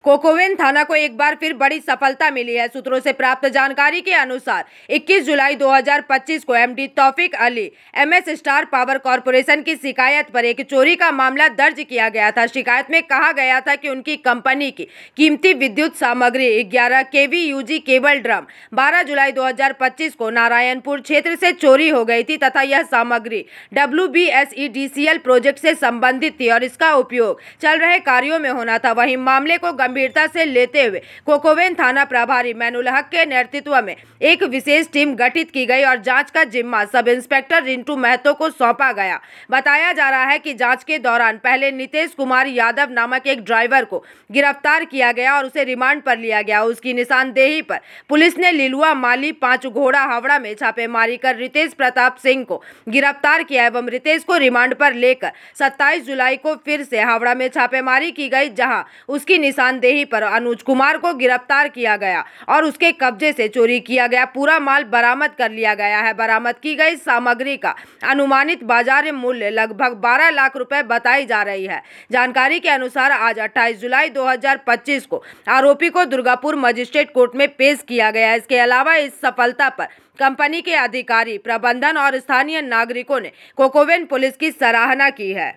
कोकोवेन थाना को एक बार फिर बड़ी सफलता मिली है। सूत्रों से प्राप्त जानकारी के अनुसार 21 जुलाई 2025 को MD Taufiq Ali MS star power corporation की शिकायत पर एक चोरी का मामला दर्ज किया गया था। शिकायत में कहा गया था कि उनकी कंपनी की कीमती विद्युत सामग्री 11 केवी यूजी केबल ड्रम 12 जुलाई 2025 को नारायणपुर क्षेत्र से चोरी हो गई थी तथा यह सामग्री WBSEDCL प्रोजेक्ट से संबंधित थी और इसका उपयोग चल रहे कार्यों में होना था। वहीं मामले को गंभीरता से लेते हुए कोकोवेन थाना प्रभारी मैनुल हक के नेतृत्व में एक विशेष टीम गठित की गई और जांच का जिम्मा सब इंस्पेक्टर रिंटू महतो को सौंपा गया। बताया जा रहा है कि जांच के दौरान पहले नितेश कुमार यादव नामक एक ड्राइवर को गिरफ्तार किया गया और उसे रिमांड पर लिया गया। उसकी निशानदेही पर पुलिस ने लिलुआ माली 5 घोड़ा हावड़ा में छापेमारी कर रितेश प्रताप सिंह को गिरफ्तार किया एवं रितेश को रिमांड पर लेकर 27 जुलाई को फिर से हावड़ा में छापेमारी की गई, जहां उसकी निशानदेही पर अनुज कुमार को गिरफ्तार किया गया और उसके कब्जे से चोरी किया गया पूरा माल बरामद कर लिया गया है। बरामद की गई सामग्री का अनुमानित बाजार मूल्य लगभग 12 लाख रुपए बताई जा रही है। जानकारी के अनुसार आज 28 जुलाई 2025 को आरोपी को दुर्गापुर मजिस्ट्रेट कोर्ट में पेश किया गया। इसके अलावा इस सफलता पर कंपनी के अधिकारी, प्रबंधन और स्थानीय नागरिकों ने कोकोवेन पुलिस की सराहना की है।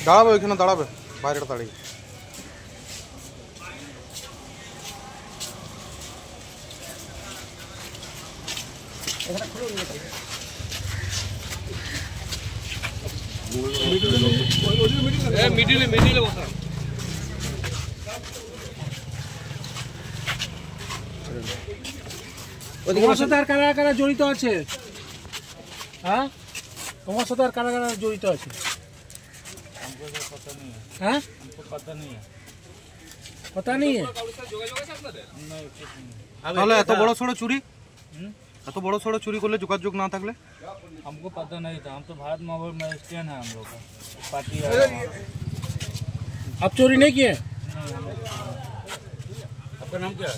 দাঁড়াবে ওইখানে দাঁড়াবে বাইরেটা দাঁড়িয়ে মিডিলে বসা তোমার সাথে আর কারা কারা জড়িত আছে? হ্যাঁ, তোমার সাথে আর কারা কারা জড়িত আছে? हमको तो पता नहीं है। हाँ? हमको पता नहीं है। पता नहीं है? তাহলে এত বড় সড়ো চুরি এত বড় সড়ো চুরি করলে যোগাযোগ না থাকলে? हमको पता नहीं था। हम तो भारत मोबाइल में स्टैंड है हम लोग का पार्टी है। आप चोरी नहीं किए? आपका नाम क्या है?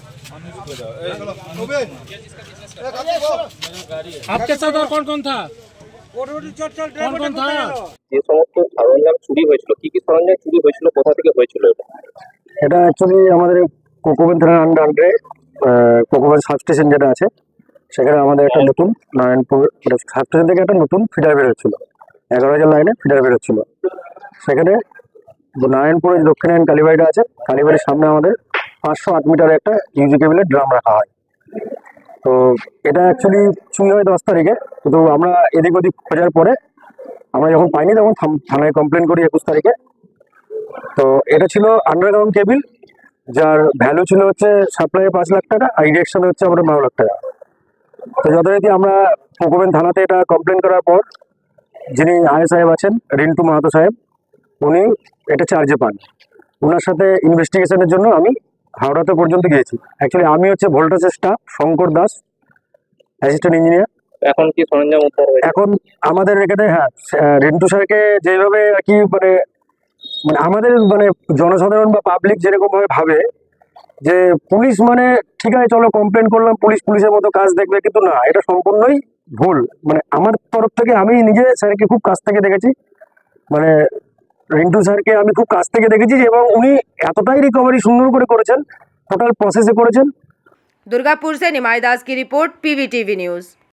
आपके साथ और कौन कौन था? कौन कौन था? যে সমস্ত সরঞ্জাম চুরি হয়েছিল, কি কি সরঞ্জাম চুরি হয়েছিল, কোথা থেকে হয়েছিল? এটা অ্যাকচুয়ালি আমাদের কোকোবেন থানার আন্ডারে কোকোবেন সাবস্টেশন যেটা আছে সেখানে আমাদের একটা নতুন নারায়ণপুর সাবস্টেশন থেকে একটা নতুন ফিডার বের হচ্ছিল, 11,000 লাইনে ফিডার বের হচ্ছিল। সেখানে নারায়ণপুরের দক্ষিণায়ন কালীবাড়িটা আছে, কালীবাড়ির সামনে আমাদের 508 মিটার একটা ইউজি কেবলের ড্রাম রাখা হয়। তো এটা অ্যাকচুয়ালি চুরি হয় 10 তারিখে, কিন্তু আমরা এদিক ওদিক খোঁজার পরে আমরা যখন পাইনি তখন থানায় কমপ্লেন করি 21 তারিখে। তো এটা ছিল আন্ডারগ্রাউন্ড কেবিল, যার ভ্যালু ছিল হচ্ছে সাপ্লাই 5 লাখ টাকা আর ইরেকশনে হচ্ছে আমাদের 12 লাখ টাকা। তো যথারীতি আমরা কোকোবেন থানাতে এটা কমপ্লেন করার পর যিনি আয় সাহেব আছেন রিন্টু মাহাতো সাহেব, উনি এটা চার্জে পান। ওনার সাথে ইনভেস্টিগেশনের জন্য আমি হাওড়াতে পর্যন্ত গিয়েছি। অ্যাকচুয়ালি আমি হচ্ছে ভোল্টাসের staff Shankar Das, assistant engineer. এখন কি সরঞ্জাম উদ্ধার হয়েছে? এখন আমাদের এখানে রিন্টু স্যারকে যেভাবে আর কি মানে আমাদের জনসাধারণ বা পাবলিক যেরকম ভাবে ভাবে যে পুলিশ মানে ঠিক আছে চলো কমপ্লেন করলাম, পুলিশের মতো কাজ দেখবে, কিন্তু না, এটা সম্পূর্ণই ভুল। আমার তরফ থেকে আমি নিজে স্যারকে খুব কাছ থেকে দেখেছি, রিন্টু স্যারকে আমি খুব কাছ থেকে দেখেছি এবং উনি এতটাই রিকভারি সুন্দর করে করেছেন, টোটাল প্রসেসে করেছেন। दुर्गापुर से निमाई दास की रिपोर्ट, PVTV न्यूज।